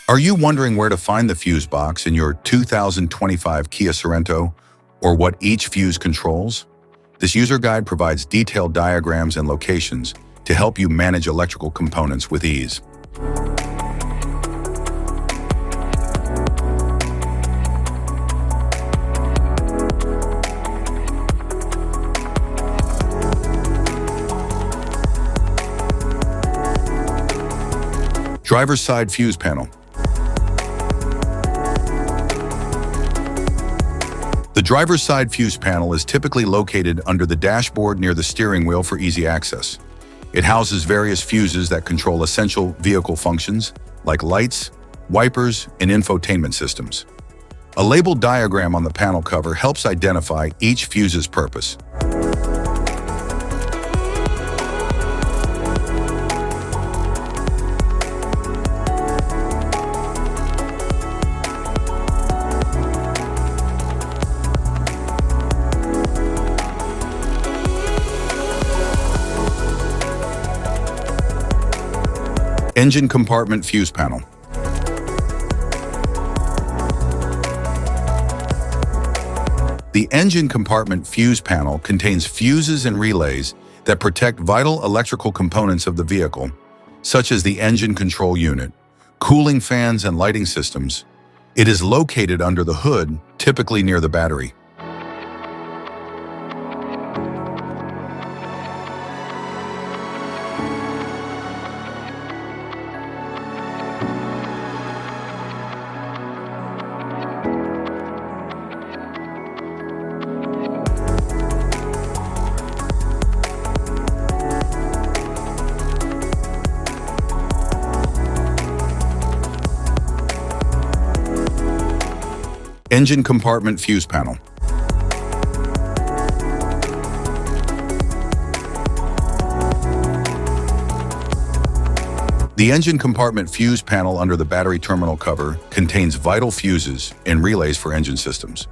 Are you wondering where to find the fuse box in your 2025 Kia Sorento, or what each fuse controls? This user guide provides detailed diagrams and locations to help you manage electrical components with ease. Driver's side fuse panel. The driver's side fuse panel is typically located under the dashboard near the steering wheel for easy access. It houses various fuses that control essential vehicle functions like lights, wipers, and infotainment systems. A labeled diagram on the panel cover helps identify each fuse's purpose. Engine compartment fuse panel. The engine compartment fuse panel contains fuses and relays that protect vital electrical components of the vehicle, such as the engine control unit, cooling fans, and lighting systems. It is located under the hood, typically near the battery. Engine compartment fuse panel. The engine compartment fuse panel under the battery terminal cover contains vital fuses and relays for engine systems.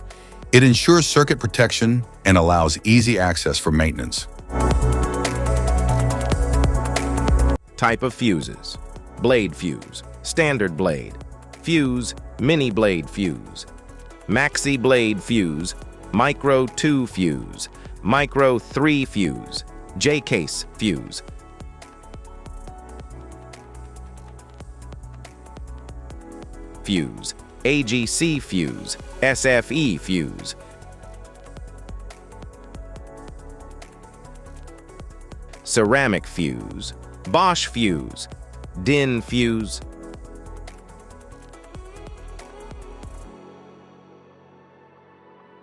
It ensures circuit protection and allows easy access for maintenance. Type of fuses: blade fuse, standard blade, fuse, mini blade fuse, maxi blade fuse, micro 2 fuse, micro 3 fuse, J-case fuse. Fuse, AGC fuse, SFE fuse. Ceramic fuse, Bosch fuse, DIN fuse.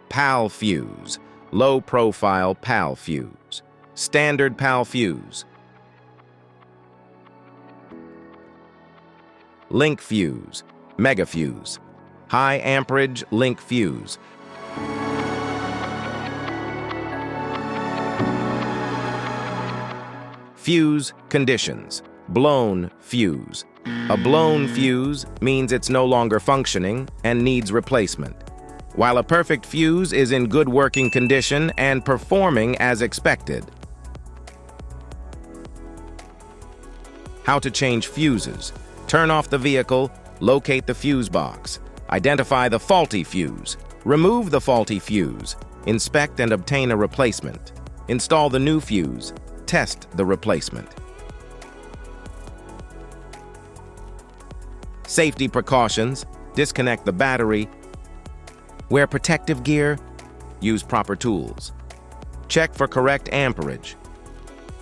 PAL fuse, low profile PAL fuse, standard PAL fuse. Link fuse, mega fuse, high amperage link fuse. Fuse conditions: blown fuse. A blown fuse means it's no longer functioning and needs replacement, while a perfect fuse is in good working condition and performing as expected. How to change fuses: turn off the vehicle, locate the fuse box, identify the faulty fuse, remove the faulty fuse, inspect and obtain a replacement, install the new fuse, test the replacement. Safety precautions: disconnect the battery, wear protective gear, use proper tools, check for correct amperage,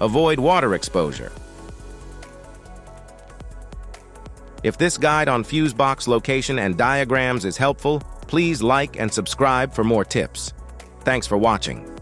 avoid water exposure. If this guide on fuse box location and diagrams is helpful, please like and subscribe for more tips. Thanks for watching.